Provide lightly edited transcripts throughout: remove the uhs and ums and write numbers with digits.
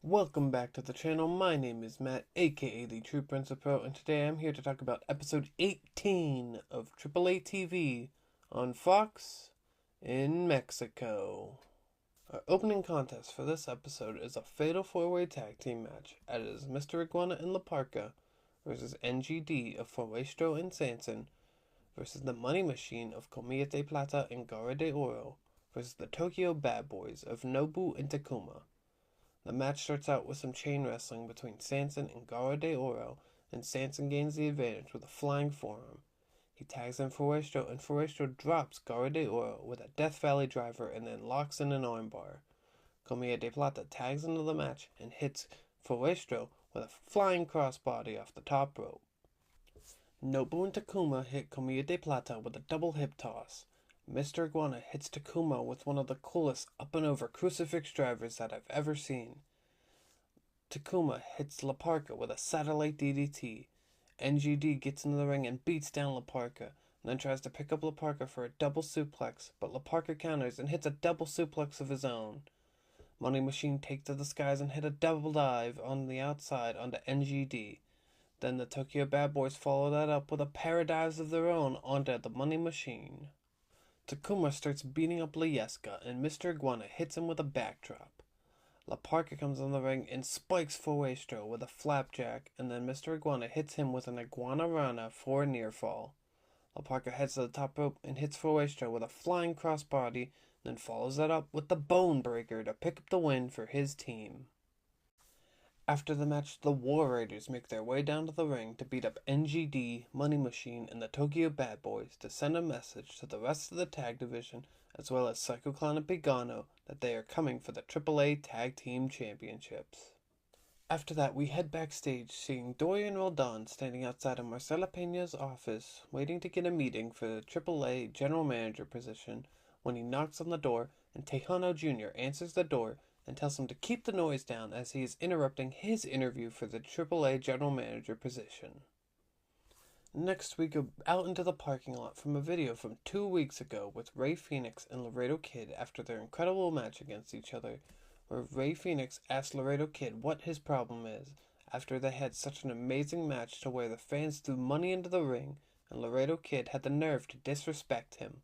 Welcome back to the channel. My name is Matt, aka the True Principal, and today I'm here to talk about episode 18 of AAA TV on Fox in Mexico. Our opening contest for this episode is a fatal four-way tag team match, as it is Mr. Iguana and La Parka versus NGD of Forestro and Sanson versus the Money Machine of Comida de Plata and Garra de Oro versus the Tokyo Bad Boys of Nobu and Takuma. The match starts out with some chain wrestling between Sanson and Garra de Oro, and Sanson gains the advantage with a flying forearm. He tags in Forestro, and Forestro drops Garra de Oro with a Death Valley driver and then locks in an armbar. Comida de Plata tags into the match and hits Forestro with a flying crossbody off the top rope. Nobu and Takuma hit Comida de Plata with a double hip toss. Mr. Iguana hits Takuma with one of the coolest up-and-over crucifix drivers that I've ever seen. Takuma hits La Parka with a satellite DDT. NGD gets into the ring and beats down La Parka, and then tries to pick up La Parka for a double suplex, but La Parka counters and hits a double suplex of his own. Money Machine takes to the skies and hit a double dive on the outside onto NGD. Then the Tokyo Bad Boys follow that up with a pair of dives of their own onto the Money Machine. Takuma starts beating up Lieska, and Mr. Iguana hits him with a backdrop. La Parka comes on the ring and spikes Forestro with a flapjack, and then Mr. Iguana hits him with an Iguana Rana for a near fall. La Parka heads to the top rope and hits Forestro with a flying crossbody, then follows that up with the Bone Breaker to pick up the win for his team. After the match, the War Raiders make their way down to the ring to beat up NGD, Money Machine, and the Tokyo Bad Boys to send a message to the rest of the tag division, as well as Psycho Clown and Pagano, that they are coming for the AAA Tag Team Championships. After that, we head backstage, seeing Dorian Roldan standing outside of Marcela Peña's office, waiting to get a meeting for the AAA General Manager position, when he knocks on the door, and Tejano Jr. answers the door and tells him to keep the noise down as he is interrupting his interview for the AAA General Manager position. Next, we go out into the parking lot from a video from 2 weeks ago with Ray Phoenix and Laredo Kid after their incredible match against each other, where Ray Phoenix asked Laredo Kid what his problem is after they had such an amazing match to where the fans threw money into the ring and Laredo Kid had the nerve to disrespect him.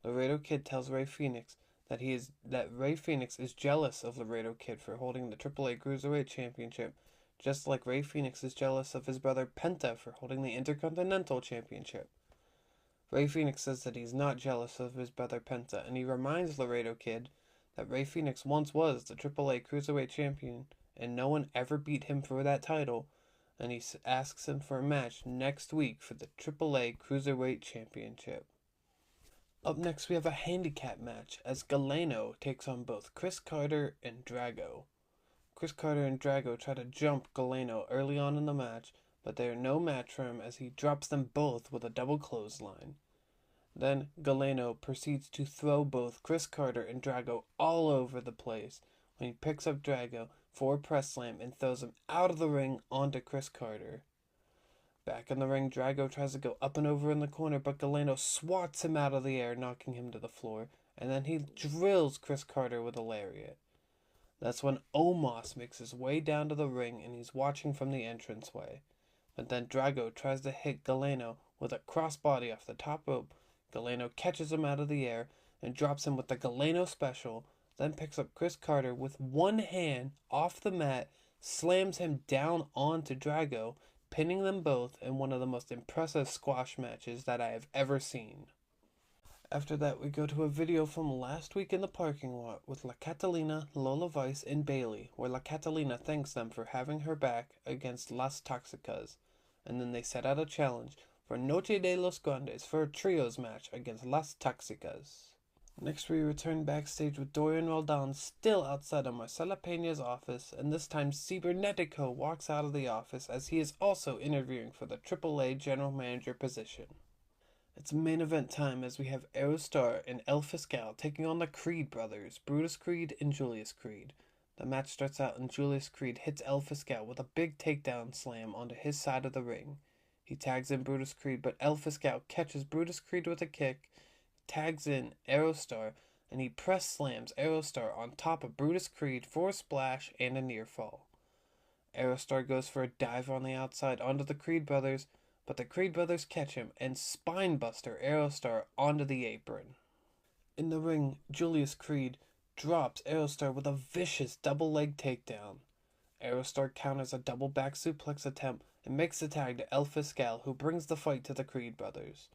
Laredo Kid tells Ray Phoenix that Ray Phoenix is jealous of Laredo Kid for holding the AAA Cruiserweight Championship, just like Ray Phoenix is jealous of his brother Penta for holding the Intercontinental Championship. Ray Phoenix says that he's not jealous of his brother Penta, and he reminds Laredo Kid that Ray Phoenix once was the AAA Cruiserweight Champion, and no one ever beat him for that title, and he asks him for a match next week for the AAA Cruiserweight Championship. Up next, we have a handicap match as Galeno takes on both Chris Carter and Drago. Chris Carter and Drago try to jump Galeno early on in the match, but they are no match for him as he drops them both with a double clothesline. Then Galeno proceeds to throw both Chris Carter and Drago all over the place when he picks up Drago for a press slam and throws him out of the ring onto Chris Carter. Back in the ring, Drago tries to go up and over in the corner, but Galeno swats him out of the air, knocking him to the floor, and then he drills Chris Carter with a lariat. That's when Omos makes his way down to the ring and he's watching from the entranceway. But then Drago tries to hit Galeno with a crossbody off the top rope. Galeno catches him out of the air and drops him with the Galeno special, then picks up Chris Carter with one hand off the mat, slams him down onto Drago, pinning them both in one of the most impressive squash matches that I have ever seen. After that, we go to a video from last week in the parking lot with La Catalina, Lola Vice, and Bailey, where La Catalina thanks them for having her back against Las Toxicas, and then they set out a challenge for Noche de los Grandes for a trios match against Las Toxicas. Next, we return backstage with Dorian Roldan still outside of Marcela Peña's office, and this time Cibernetico walks out of the office as he is also interviewing for the AAA General Manager position. It's main event time as we have Aerostar and El Fiscal taking on the Creed brothers, Brutus Creed and Julius Creed. The match starts out and Julius Creed hits El Fiscal with a big takedown slam onto his side of the ring. He tags in Brutus Creed, but El Fiscal catches Brutus Creed with a kick, tags in Aerostar, and he press slams Aerostar on top of Brutus Creed for a splash and a near fall. Aerostar goes for a dive on the outside onto the Creed brothers, but the Creed brothers catch him and spinebuster Aerostar onto the apron. In the ring, Julius Creed drops Aerostar with a vicious double leg takedown. Aerostar counters a double back suplex attempt and makes the tag to El Fiscal, who brings the fight to the Creed brothers.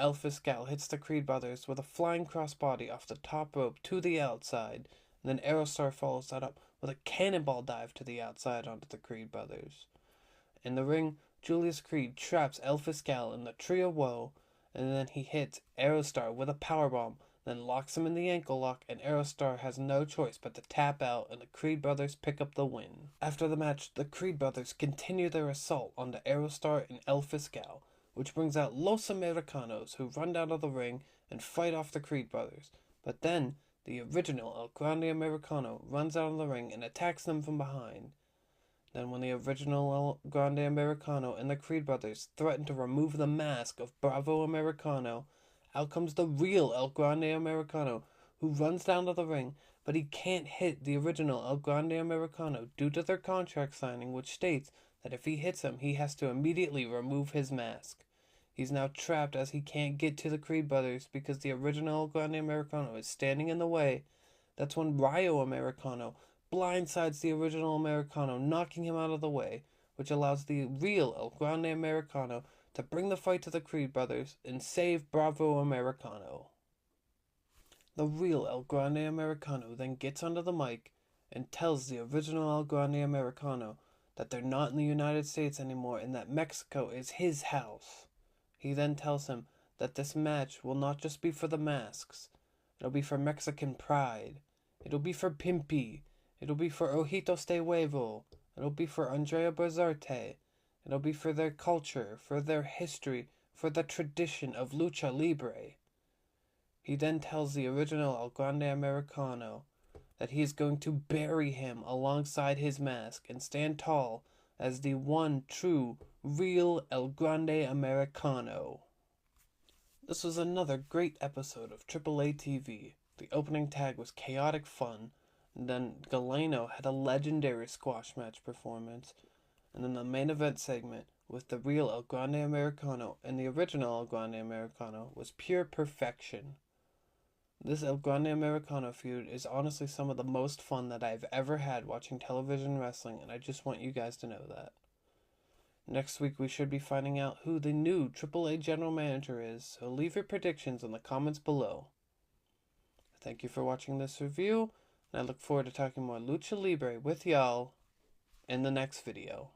El Fiscal hits the Creed brothers with a flying crossbody off the top rope to the outside, and then Aerostar follows that up with a cannonball dive to the outside onto the Creed brothers. In the ring, Julius Creed traps El Fiscal in the Tree of Woe, and then he hits Aerostar with a powerbomb, then locks him in the ankle lock, and Aerostar has no choice but to tap out, and the Creed brothers pick up the win. After the match, the Creed brothers continue their assault onto Aerostar and El Fiscal, which brings out Los Americanos, who run down to the ring and fight off the Creed brothers. But then, the original El Grande Americano runs out of the ring and attacks them from behind. Then when the original El Grande Americano and the Creed brothers threaten to remove the mask of Bravo Americano, out comes the real El Grande Americano, who runs down to the ring, but he can't hit the original El Grande Americano due to their contract signing, which states that if he hits him, he has to immediately remove his mask. He's now trapped as he can't get to the Creed brothers because the original El Grande Americano is standing in the way. That's when Rayo Americano blindsides the original Americano, knocking him out of the way, which allows the real El Grande Americano to bring the fight to the Creed brothers and save Bravo Americano. The real El Grande Americano then gets onto the mic and tells the original El Grande Americano that they're not in the United States anymore and that Mexico is his house. He then tells him that this match will not just be for the masks, it'll be for Mexican pride, it'll be for Pimpy, it'll be for Ojitos de Huevo, it'll be for Andrea Bozarte, it'll be for their culture, for their history, for the tradition of lucha libre. He then tells the original El Grande Americano that he is going to bury him alongside his mask and stand tall as the one true, real El Grande Americano. This was another great episode of AAA TV. The opening tag was chaotic fun, and then Galeno had a legendary squash match performance, and then the main event segment with the real El Grande Americano and the original El Grande Americano was pure perfection. This El Grande Americano feud is honestly some of the most fun that I've ever had watching television wrestling, and I just want you guys to know that. Next week we should be finding out who the new AAA general manager is, so leave your predictions in the comments below. Thank you for watching this review, and I look forward to talking more Lucha Libre with y'all in the next video.